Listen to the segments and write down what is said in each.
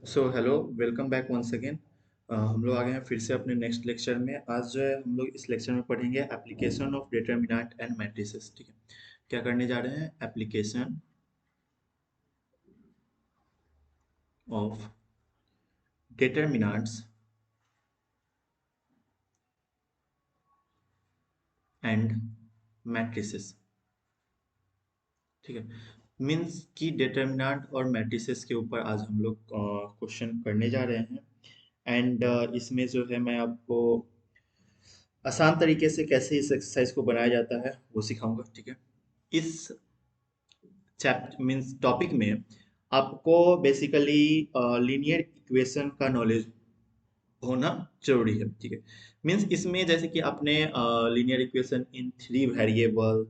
सो hello, welcome back once again. हम लोग आ गए हैं फिर से अपने नेक्स्ट लेक्चर में। आज जो है हम लोग इस लेक्चर में पढ़ेंगे application of determinant and matrices. ठीक है, क्या करने जा रहे हैं? Application of determinants and matrices. ठीक है, मीन्स कि डिटरमिनेंट और मैट्रिसेस के ऊपर आज हम लोग क्वेश्चन करने जा रहे हैं। एंड इसमें जो है मैं आपको आसान तरीके से कैसे इस एक्सरसाइज को बनाया जाता है वो सिखाऊंगा। ठीक है, इस चैप्टर मीन्स टॉपिक में आपको बेसिकली लीनियर इक्वेशन का नॉलेज होना जरूरी है। ठीक है, मीन्स इसमें जैसे कि आपने linear equation in three variable,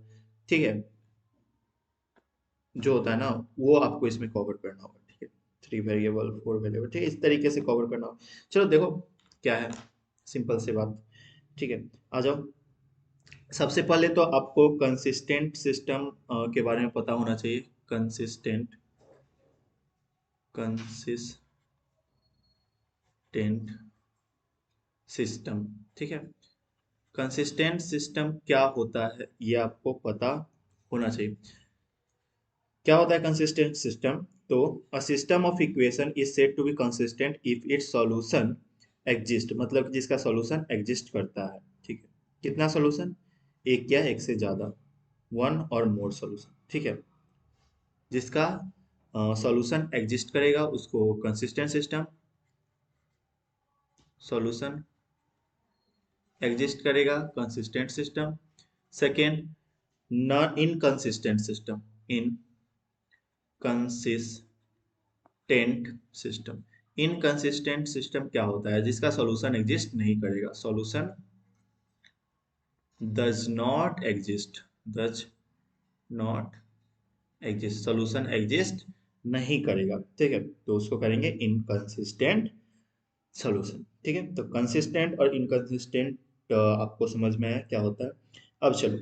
ठीक है, जो होता है ना, वो आपको इसमें कवर करना होगा। ठीक है, थ्री वेरिएबल, फोर वेरिएबल, ठीक है, इस तरीके से कवर करना होगा। चलो देखो क्या है, सिंपल सी बात। ठीक है, आ जाओ। सबसे पहले तो आपको कंसिस्टेंट सिस्टम के बारे में पता होना चाहिए। कंसिस्टेंट कंसिस्टेंट सिस्टम, ठीक है। कंसिस्टेंट सिस्टम क्या होता है ये आपको पता होना चाहिए। क्या होता है कंसिस्टेंट सिस्टम? तो a system of equation is said to be consistent if its solution exist, मतलब जिसका सॉल्यूशन एग्जिस्ट करता है। ठीक है, कितना सॉल्यूशन? एक या एक से ज्यादा, वन और मोर सॉल्यूशन। ठीक है, जिसका सॉल्यूशन एग्जिस्ट करेगा उसको कंसिस्टेंट सिस्टम, सॉल्यूशन एग्जिस्ट करेगा consistent system. Second, non inconsistent system, inconsistent system. Inconsistent system क्या होता है? जिसका सॉल्यूशन एग्जिस्ट नहीं करेगा, solution does not exist, does not exist, solution exist नहीं करेगा। ठीक है, तो उसको करेंगे इनकंसिस्टेंट सॉल्यूशन। ठीक है, तो कंसिस्टेंट और इनकंसिस्टेंट आपको समझ में आया क्या होता है। अब चलो,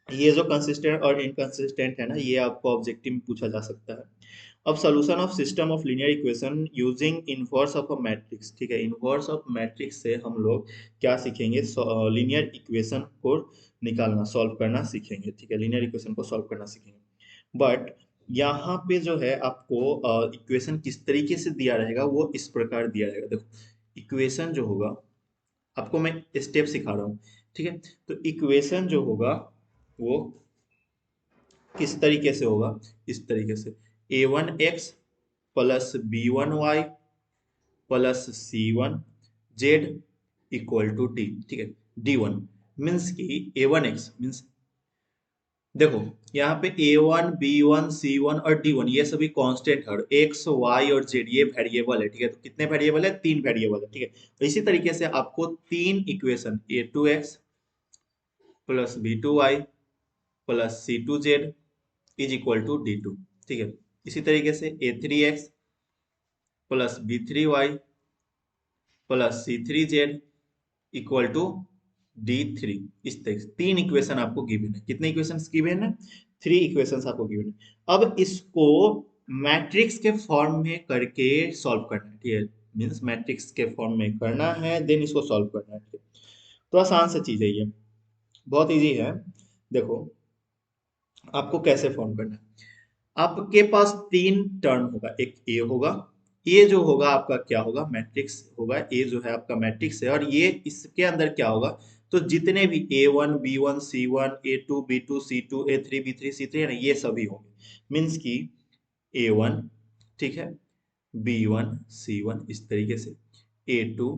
ये जो कंसिस्टेंट और इनकंसिस्टेंट है ना, ये आपको ऑब्जेक्टिव में पूछा जा सकता है। अब solution of system of linear equation using inverse of a matrix. ठीक है, इनवर्स ऑफ मैट्रिक्स से हम लोग क्या सीखेंगे? लीनियर इक्वेशन को निकालना, सॉल्व करना सीखेंगे। ठीक है, लीनियर इक्वेशन को सॉल्व करना सीखेंगे। बट यहाँ पे जो है आपको इक्वेशन किस तरीके से दिया रहेगा वो इस प्रकार दिया रहेगा। देखो, इक्वेशन जो होगा, आपको मैं स्टेप सिखा रहा हूँ। ठीक है, तो इक्वेशन जो होगा वो किस तरीके से होगा? इस तरीके से, A one X plus B one Y plus C one Z equal to D. ठीक है, डी वन मीन्स की ए वन एक्स मीन्स, देखो यहाँ पे ए one B one C one और डी वन ये सभी कांस्टेंट है, और एक्स वाई और जेड ये वेरिएबल है। ठीक है, तो कितने वेरिएबल है? तीन वेरिएबल है। ठीक है, तो इसी तरीके से आपको तीन equation, A two X plus B two Y plus C two Z is equal to D two. ठीक है, इसी तरीके से A three X plus B three Y plus C three Z equal to D three. इस तरीके से तीन equation आपको गिवन है। कितने इक्वेशंस गिवन है? थ्री इक्वेशंस आपको गिवन है। अब इसको मैट्रिक्स के फॉर्म में करके सॉल्व करना है। ठीक है, मीन्स मैट्रिक्स के फॉर्म में करना है, देन इसको सॉल्व करना है। ठीक है, तो आसान सी चीज है ये, बहुत इजी है। देखो आपको कैसे फॉर्म करना है। आपके पास तीन टर्म होगा, एक ए होगा, ए जो होगा आपका क्या होगा? मैट्रिक्स होगा। ए जो है आपका मैट्रिक्स है, और ये इसके अंदर क्या होगा? तो जितने भी A one B one C one A two B two C two A three B three C three है ना, ये सभी होंगे। मीन्स की ए वन, ठीक है, बी वन सी वन, इस तरीके से A two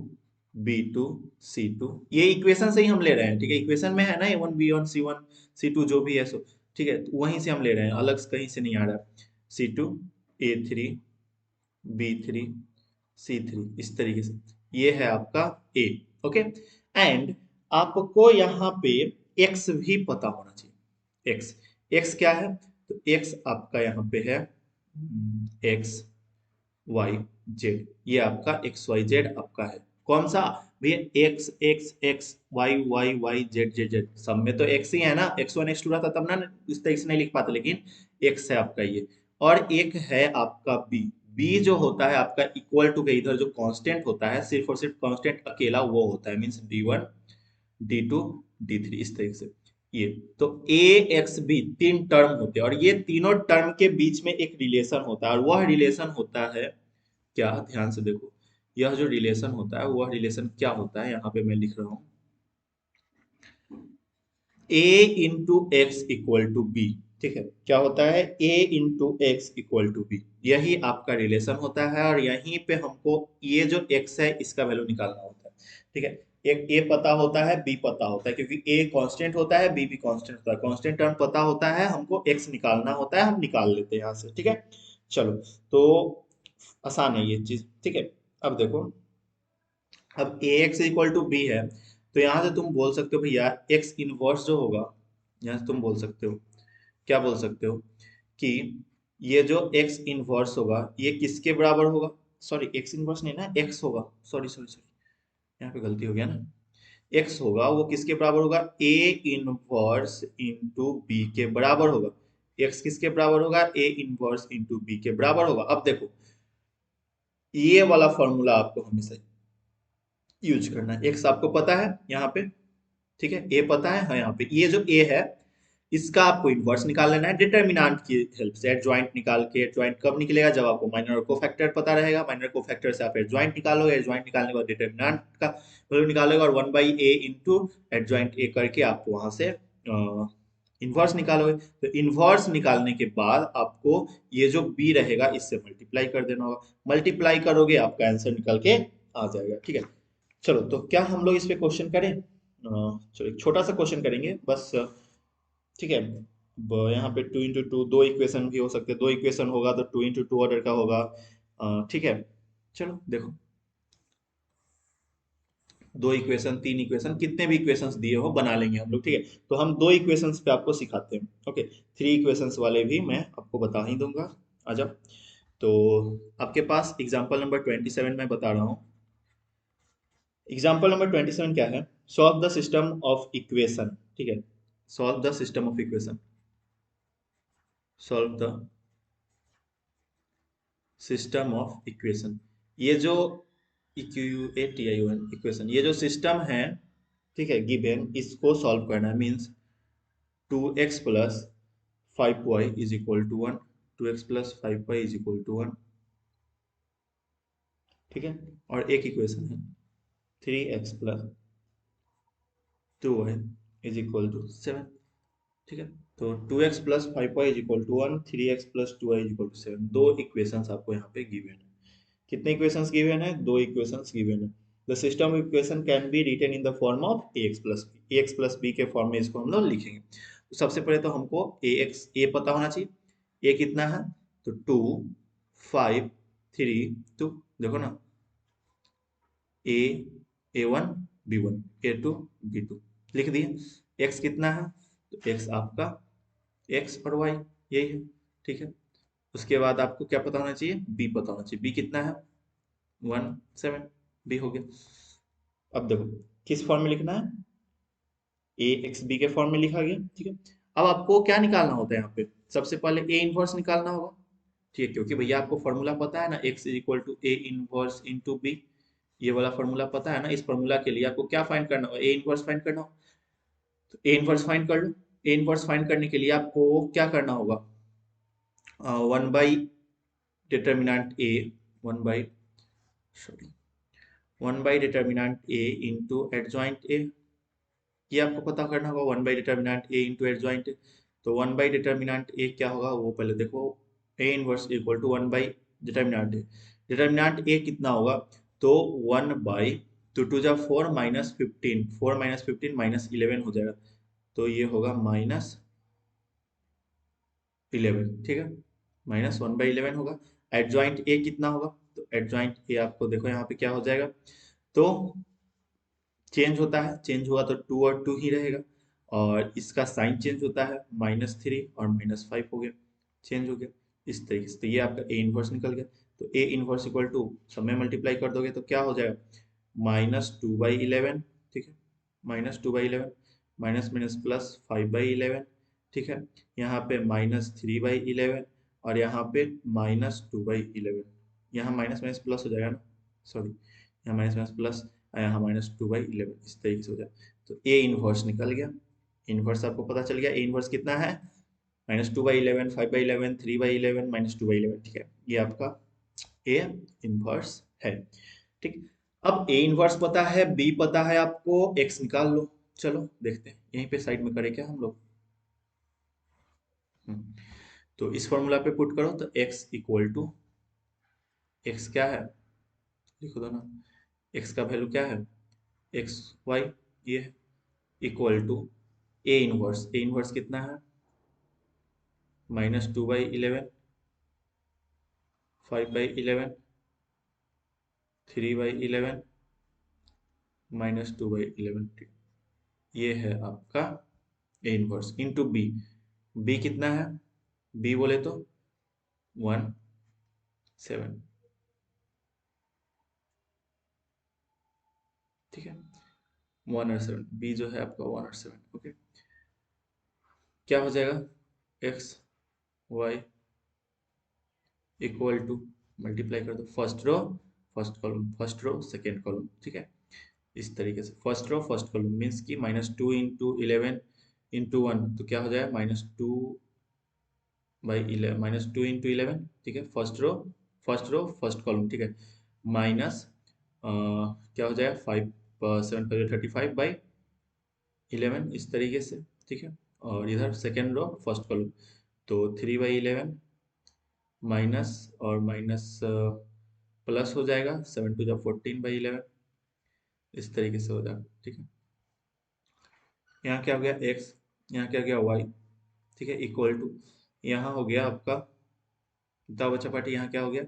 B two C two, ये इक्वेशन से ही हम ले रहे हैं। ठीक है, इक्वेशन में है ना A one B one C two जो भी है सो, ठीक है, तो वहीं से हम ले रहे हैं, अलग से कहीं से नहीं आ रहा। C two A three B three C three, इस तरीके से ये है आपका ए। ओके, एंड आपको यहाँ पे एक्स भी पता होना चाहिए। एक्स, एक्स क्या है? तो एक्स आपका यहाँ पे है एक्स वाई जेड, ये आपका एक्स वाई जेड आपका है। कौन सा? भैया X X X Y Y Y Z Z Z, सब में तो एक्स ही है ना। एक्स वन एक्स टू रहता तब ना इस तरीके से नहीं लिख पाते, लेकिन एक्स है आपका ये। और एक है आपका बी, बी जो होता है आपका इक्वल टू के इधर जो कांस्टेंट होता है सिर्फ और सिर्फ कांस्टेंट अकेला वो होता है, मीन्स D1 D2 D3 इस तरीके से। ये तो ए एक्स बी तीन टर्म होते हैं और ये तीनों टर्म के बीच में एक रिलेशन होता है और वह रिलेशन होता है क्या, ध्यान से देखो, यह जो रिलेशन होता है वह रिलेशन क्या होता है, यहाँ पे मैं लिख रहा हूँ a into X equal to B. ठीक है, क्या होता है a into X equal to B, यही आपका रिलेशन होता है और यहीं पे हमको ये जो x है इसका वैल्यू निकालना होता है। ठीक है, एक a पता होता है b पता होता है, क्योंकि a कांस्टेंट होता है b भी कांस्टेंट होता है, कांस्टेंट टर्म पता होता है, हमको x निकालना होता है, हम निकाल लेते हैं यहाँ से। ठीक है, चलो, तो आसान है ये चीज। ठीक है, अब देखो, अब ए एक्स इक्वल टू बी है, तो यहाँ से तुम बोल सकते हो भैया एक्स इनवर्स जो होगा, यहाँ से तुम बोल सकते हो, क्या बोल सकते हो कि ये जो एक्स इनवर्स होगा ये किसके बराबर होगा, सॉरी एक्स इनवर्स नहीं ना, एक्स होगा, सॉरी सॉरी सॉरी, यहाँ पे गलती हो गया ना, एक्स होगा वो किसके बराबर होगा, ए इनवर्स इंटू बी के बराबर होगा। एक्स किसके बराबर होगा, ए इनवर्स इंटू बी के बराबर होगा। अब देखो ये वाला फॉर्मूला आपको हमेशा यूज करना है, एक्स आपको पता है यहाँ पे, ठीक है, ए पता है, हाँ यहाँ पे ये जो ए है इसका आपको इनवर्स निकाल लेना है डिटर्मिनेंट की हेल्प से। एडजॉइंट निकाल के, एडजॉइंट कब निकलेगा जब आपको माइनर और कोफैक्टर पता रहेगा, माइनर कोफैक्टर से आप एडजॉइंट निकालोगे, एडजॉइंट निकालने के बाद डिटर्मिनेंट का वैल्यू निकालोगे और 1/a इंटू एडजॉइंट ए करके आपको वहां से इनवर्स निकालोगे। तो इनवर्स निकालने के बाद आपको ये जो बी रहेगा इससे मल्टीप्लाई कर देना होगा, मल्टीप्लाई करोगे आपका आंसर निकल के आ जाएगा। ठीक है, चलो, तो क्या हम लोग इस पे क्वेश्चन करें, चलो एक छोटा सा क्वेश्चन करेंगे बस। ठीक है, यहाँ पे 2 into 2 दो इक्वेशन भी हो सकते हैं, दो इक्वेशन होगा तो 2 into 2 ऑर्डर का होगा। ठीक है, चलो देखो, दो इक्वेशन, तीन इक्वेशन, कितने भी इक्वेशंस दिए हो बना लेंगे हम लोग। ठीक है, तो हम दो इक्वेशंस पे आपको सिखाते हैं। ओके, थ्री इक्वेशंस वाले भी मैं आपको बता ही दूंगा। आ जाओ, तो आपके पास एग्जाम्पल नंबर 27 में बता रहा हूँ। एग्जाम्पल नंबर 27 क्या है, solve the system of equation. ठीक है, solve the system of equation, solve the system of equation. ये जो इक्वेशन इक्वेशन, ये जो सिस्टम है, ठीक है, गिवन, इसको सॉल्व करना है, means 2x plus 5y is equal to 1, 2x plus 5y is equal to 1। ठीक है, और एक इक्वेशन है 3x plus 2y is equal to 7। ठीक है, तो 2x plus 5y is equal to 1, 3x plus 2y is equal to 7, दो equations आपको यहाँ पे गिवन है। कितने इक्वेशंस गिवन है, दो इक्वेशंस गिवन है। The system equation can be written in the form of ax plus b के फॉर्म में इसको हम लोग लिखेंगे। तो सबसे पहले तो हमको a पता होना चाहिए, a कितना है, तो 2 5 3 2, देखो ना, a a1 b1 a2 b2 लिख दिए। x कितना है, तो x आपका x और y यही है। ठीक है, उसके बाद आपको क्या पता होना चाहिए, b पता होना चाहिए, b कितना है 1 7, b हो गया। अब देखो किस फॉर्म में लिखना है, ए एक्स बी के फॉर्म में लिखा गया। ठीक है, अब आपको क्या निकालना होता है यहाँ पे, सबसे पहले ए इनवर्स निकालना होगा। ठीक है, क्योंकि भैया आपको फॉर्मूला पता है ना, X is equal to A inverse into B, ये वाला फॉर्मूला पता है ना। इस फॉर्मूला के लिए आपको क्या फाइंड करना होगा, ए इनवर्स फाइंड करना होगा, तो ए इनवर्स फाइंड कर लो। ए इनवर्स फाइंड करने के लिए आपको क्या करना होगा, 1 determinant A, 1 by sorry 1 determinant A into adjoint A, ये आपको पता करना होगा, 1 determinant A into adjoint A. तो 1 डिटर्मिनेंट ए क्या होगा वो पहले देखो, A inverse equal to 1 determinant A, determinant A कितना होगा, तो 1/2 2 4 -15, 4 - 15 -11 हो जाएगा, तो ये होगा -11। ठीक है, -1/11 होगा। एडजॉइंट ए कितना होगा, तो एडजॉइंट ए आपको देखो यहाँ पे क्या हो जाएगा, तो चेंज होता है, चेंज हुआ तो 2 और 2 ही रहेगा, और इसका साइन चेंज होता है, -3 और -5 हो गया, चेंज हो गया इस तरीके से। तो ये आपका ए इनवर्स निकल गया। तो ए इनवर्स इक्वल टू सब में मल्टीप्लाई कर दोगे तो क्या हो जाएगा, -2/11। ठीक है, -2/11, माइनस माइनस प्लस 5/11। ठीक है, यहाँ पे -3/11 और यहाँ पे -2/11। यहाँ माइनस माइनस प्लस हो जाएगा ना, सॉरी यहाँ माइनस माइनस प्लस, यहाँ -2/11 इस तरीके से हो जाए। तो ए इनवर्स निकल गया। इनवर्स आपको पता चल गया, ए इनवर्स कितना है, -2/11, 5/11, 3/11, -2/11। ठीक है, ये आपका ए इनवर्स है। ठीक, अब ए इनवर्स पता है, बी पता है आपको, एक्स निकाल लो। चलो देखते हैं, यहीं पे साइड में करें क्या हम लोग। तो इस फॉर्मूला पे पुट करो तो x इक्वल टू, एक्स क्या है लिखो दो ना, x का वैल्यू क्या है, एक्स वाई, ये है, equal to A inverse. A inverse कितना है, -2/11, 5/11, 3/11, -2/11। ये है आपका A inverse into B. B कितना है, बी बोले तो 1/7। ठीक है, 1/7, बी जो है आपका 1/7। ओके, क्या हो जाएगा, X Y equal to, multiply कर दो, first row first column, first row second column. ठीक है, इस तरीके से first row first column means की -2 × 11 × 1, तो क्या हो जाएगा -2/11, -2 × 11। ठीक है, फर्स्ट रो फर्स्ट कॉलम। ठीक है, माइनस क्या हो जाएगा, 5 7 35/11 इस तरीके से। ठीक है, और इधर सेकेंड रो फर्स्ट कॉलम, तो 3/11 माइनस और माइनस प्लस हो जाएगा, 7 × 2 = 14/11 इस तरीके से हो जाएगा। ठीक है, यहाँ क्या हो गया एक्स, यहाँ क्या हो गया वाई। ठीक है, इक्वल टू, यहाँ हो गया आपका दावा चपाटी, यहाँ क्या हो गया,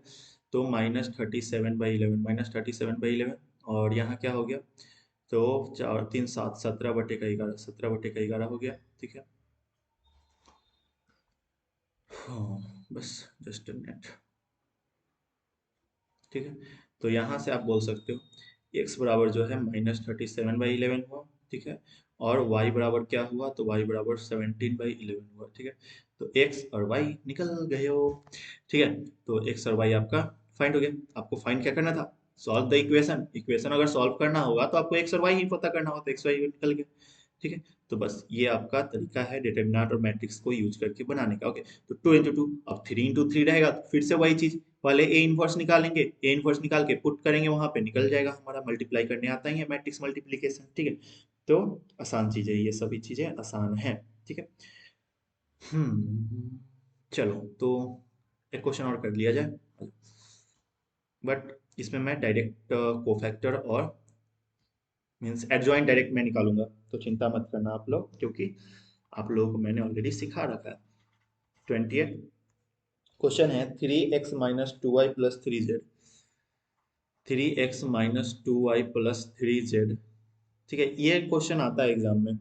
तो -37/11, -37/11, और यहाँ क्या हो गया, तो 4 3 7, 17/11, 17/11 हो गया। ठीक है, हाँ बस जस्ट अ मिनट। ठीक है, तो यहाँ से आप बोल सकते हो x बराबर जो है -37/11 हुआ। ठीक है, और y बराबर क्या हुआ, तो y बराबर 17/11 हुआ। ठीक है, तो x और y निकल गए हो। ठीक है, तो x और y आपका फाइंड हो गया। आपको फाइंड क्या करना था, सॉल्व द इक्वेशन। इक्वेशन अगर सॉल्व करना होगा तो आपको x और y ही पता करना होगा, तो x y निकल गया। ठीक है, तो बस ये आपका तरीका है डिटरमिनेंट और मैट्रिक्स को यूज करके बनाने का। ओके, तो 2 × 2, अब 3 × 3 रहेगा, तो फिर से वही चीज, पहले ए इनवर्स निकालेंगे, ए इनवर्स निकाल के पुट करेंगे वहां पे, निकल जाएगा हमारा, मल्टीप्लाई करने आता ही है मैट्रिक्स मल्टीप्लिकेशन। ठीक है, तो आसान चीजें, ये सभी चीजें आसान है। ठीक है, चलो तो एक क्वेश्चन और कर लिया जाए, बट इसमें मैं डायरेक्ट कोफैक्टर और मीन्स एडजॉइंट डायरेक्ट मैं निकालूंगा, तो चिंता मत करना आप लोग, क्योंकि आप लोगों को मैंने ऑलरेडी सिखा रखा है। 20th क्वेश्चन है, 3x - 2y + 3z, 3x - 2y + 3z। ठीक है, ये क्वेश्चन आता है एग्जाम में,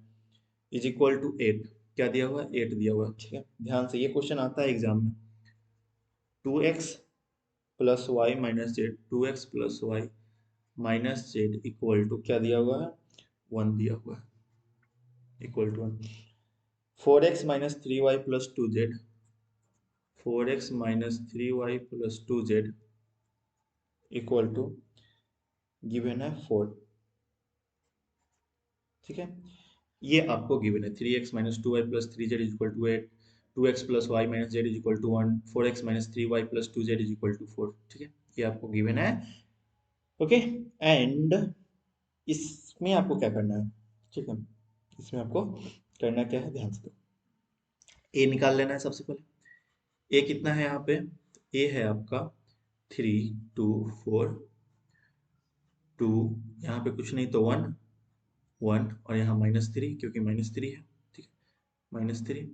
इज इक्वल टू 8, क्या दिया हुआ है, 8 दिया हुआ है। ठीक है, ध्यान से, ये क्वेश्चन आता है एग्जाम में, 2x + y - z, 2x + y - z equal to क्या दिया हुआ है, 1 दिया हुआ है, equal to 1। 4x - 3y + 2z, 4x - 3y + 2z equal to given है 4। ठीक है, ये आपको गिवन है, 3x - 2y + 3z equal to 8, 2x + y - z equal to 1, 4x - 3y + 2z equal to 4। ठीक है, ये आपको गिवन है। ओके, एंड इसमें आपको क्या करना है, ठीक है, इसमें आपको करना क्या है, ध्यान से दो, ए निकाल लेना है सबसे पहले। ए कितना है यहाँ पे, ए है आपका 3 2 4 2, यहाँ पे कुछ नहीं तो 1 1, और यहाँ -3 क्योंकि -3 है। ठीक है, -3,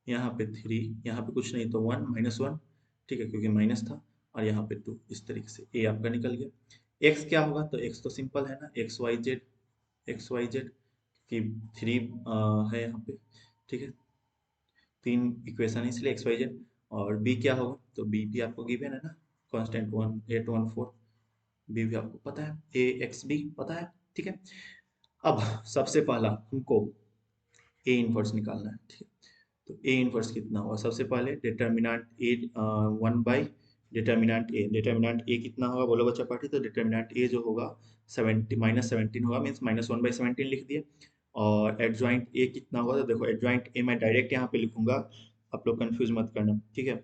यहाँ पे 3, यहाँ पे कुछ नहीं तो 1 -1। ठीक है, क्योंकि माइनस था, और यहाँ पे 2, इस तरीके से ए आपका निकल गया। एक्स क्या होगा, तो एक्स तो सिंपल है ना, XYZ कि 3 है यहाँ पे। ठीक है, 3 इक्वेशन इसलिए XYZ, और बी क्या होगा, तो बी भी आपको गिवन है ना, कांस्टेंट 1 8 1 4, बी भी आपको पता है, ए एक्स बी पता है। ठीक है, अब सबसे पहला हमको ए इनवर्स निकालना है। ठीक है, तो ए इनवर्स कितना होगा, सबसे पहले डिटर्मिनेंट ए 1/√, डिटर्मिनेंट ए कितना होगा बोलो बच्चा पार्टी, तो डिटर्मिनेंट ए जो होगा 70 -17 होगा, मीन्स -1/17 लिख दिए। और एडजॉइंट ए कितना होगा, तो देखो एडजॉइंट ए मैं डायरेक्ट यहाँ पे लिखूंगा, आप लोग कंफ्यूज मत करना, ठीक है,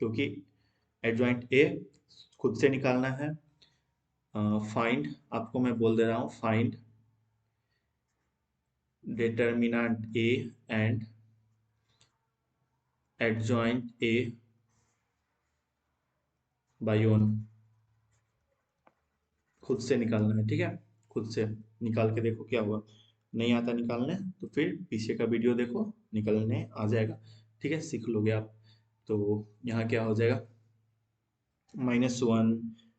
क्योंकि एडजॉइंट ए खुद से निकालना है। फाइंड, आपको मैं बोल दे रहा हूँ, find determinant A and adjoint A by own, खुद से निकालना है, ठीक है, खुद से निकाल के देखो क्या हुआ। नहीं आता निकालने तो फिर पीछे का वीडियो देखो, निकलने आ जाएगा, ठीक है, सीख लोगे आप। तो यहाँ क्या हो जाएगा, -1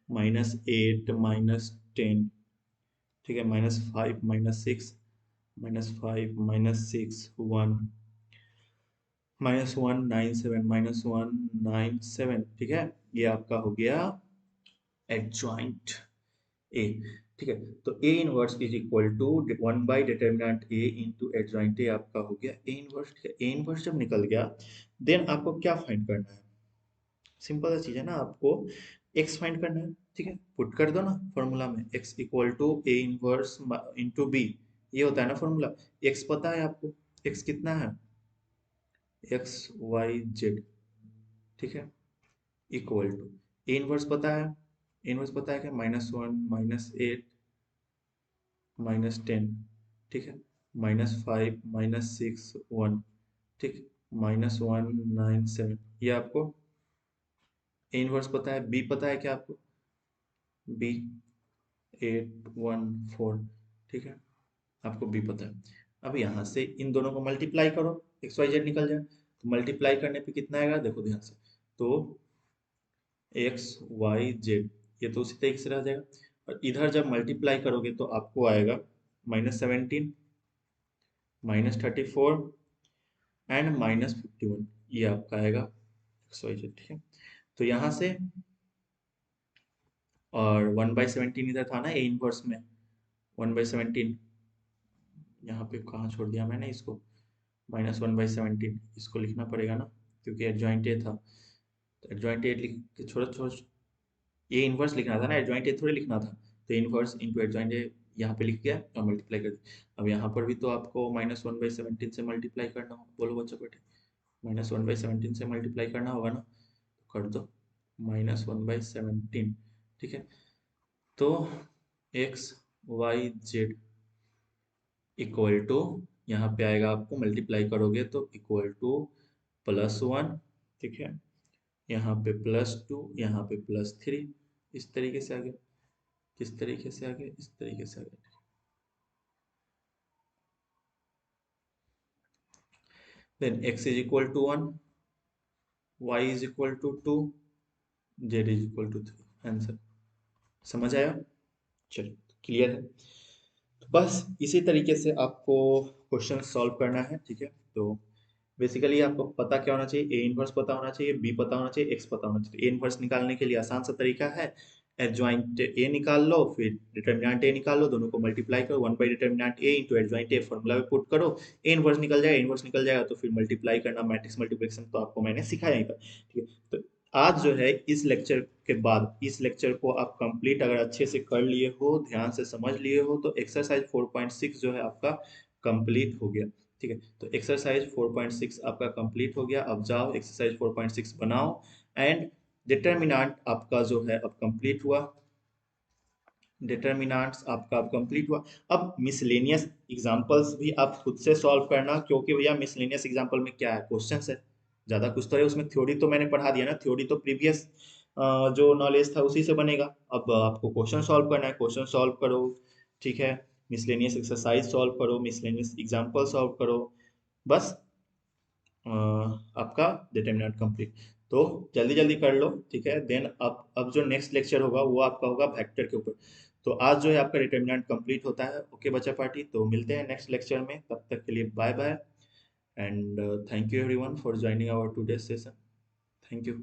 -8 -10, ठीक है, -5 -6 -5 -6 1 -197 -197, ठीक है, ये आपका हो गया एडजॉइंट ए, ठीक है। तो A inverse is equal to 1/डिटर्मिनेंट ए इंटू एडजॉइंट ए आपका हो गया ए इनवर्स, ठीक है। ए इनवर्स जब निकल गया, देन आपको क्या फाइंड करना है, सिंपल सा चीज है ना, आपको एक्स फाइंड करना है, ठीक है, पुट कर दो ना फॉर्मूला में, X equal to A inverse into B, ये होता है ना फॉर्मूला। एक्स पता है आपको, एक्स कितना है, एक्स वाई जेड, ठीक है, इक्वल टू ए इनवर्स पता है, ए इनवर्स पता है क्या, -1 -8 -10, ठीक है, -5 -6 1, ठीक, -197, ये आपको ए इनवर्स पता है। बी पता है क्या आपको, बी 814, ठीक है, आपको बी पता है। अब यहाँ से इन दोनों को मल्टीप्लाई करो, एक्स वाई जेड निकल जाए, तो मल्टीप्लाई करने पे कितना आएगा देखो ध्यान से, तो एक्स वाई जेड, ये तो उसी तरीके से रह जाएगा। और इधर जब मल्टीप्लाई करोगे तो आपको आएगा -17 -34 एंड -51, ये आपका आएगा एक्स वाई जेड, ठीक है। तो यहाँ से, और 1/17 इधर था ना ए इनवर्स में, 1/17, यहाँ पे कहाँ छोड़ दिया मैंने इसको, -1/17, इसको लिखना पड़ेगा ना, क्योंकि एडजॉइंट ए था, तो एडजॉइंट ए लिख के छोड़ छोड़, ये इनवर्स लिखना था ना, एडजॉइंट ए थोड़ी लिखना था, तो इनवर्स इंटू एडजॉइंट ए यहाँ पे लिख दिया और मल्टीप्लाई कर दिया। अब यहाँ पर भी तो आपको -1/17 से मल्टीप्लाई करना होगा, बोलो बच्चों बेटे, -1/17 से मल्टीप्लाई करना होगा ना, तो कर दो -1/17, ठीक है। तो X Y Z equal to, यहाँ पे आएगा आपको मल्टीप्लाई करोगे तो इक्वल टू +1, ठीक है, यहाँ पे +2, यहाँ पे +3, इस तरीके से आ गया, किस तरीके से आ गया, इस तरीके से आ गया। Then x is equal to 1, y is equal to 2, z is equal to 3, answer. समझ आया, चलो क्लियर है। तो बस इसी तरीके से आपको क्वेश्चन सॉल्व करना है, ठीक है। तो बेसिकली आपको पता क्या होना चाहिए, ए इनवर्स पता होना चाहिए, बी पता होना चाहिए, एक्स पता होना चाहिए। ए इनवर्स निकालने के लिए आसान सा तरीका है, एडजॉइंट ए निकाल लो, फिर डिटर्मिनेंट ए निकाल लो, दोनों को मल्टीप्लाई करो, 1/डिटर्मिनेंट A into adjoint A, formula में पुट करो, ए इनवर्स निकल जाएगा, इनवर्स निकल जाएगा तो फिर मल्टीप्लाई करना, मैट्रिक्स मल्टीप्लिकेशन तो आपको मैंने सिखाया ही था, ठीक है। तो आज जो है इस लेक्चर के बाद, इस लेक्चर को आप कंप्लीट अगर अच्छे से कर लिए हो, ध्यान से समझ लिए हो, तो एक्सरसाइज 4.6 जो है आपका कंप्लीट हो गया, ठीक है। तो एक्सरसाइज 4.6 आपका कंप्लीट हो गया। अब जाओ एक्सरसाइज 4.6 बनाओ, एंड डिटर्मिनेंट आपका जो है अब कंप्लीट हुआ, डिटर्मिनेंट्स आपका अब कंप्लीट हुआ। अब मिसलेनियस एग्जांपल्स भी आप खुद से सॉल्व करना, क्योंकि भैया मिसलेनियस एग्जांपल में क्या है, क्वेश्चंस है, ज़्यादा कुछ तो है उसमें, थ्योरी तो मैंने पढ़ा दिया ना, थ्योरी तो प्रीवियस जो नॉलेज था उसी से बनेगा। अब आपको क्वेश्चन सॉल्व करना है, क्वेश्चन सॉल्व करो, ठीक है, मिसलेनियस एक्सरसाइज सॉल्व करो, मिसलेनियस एग्जांपल सॉल्व करो, बस आपका डिटर्मिनेंट कंप्लीट। तो जल्दी जल्दी कर लो, ठीक है। देन अब जो नेक्स्ट लेक्चर होगा वो आपका होगा वेक्टर के ऊपर। तो आज जो है आपका डिटर्मिनेंट कंप्लीट होता है। ओके बच्चा पार्टी, तो मिलते हैं नेक्स्ट लेक्चर में, तब तक के लिए bye bye, and thank you everyone for joining our today session, thank you.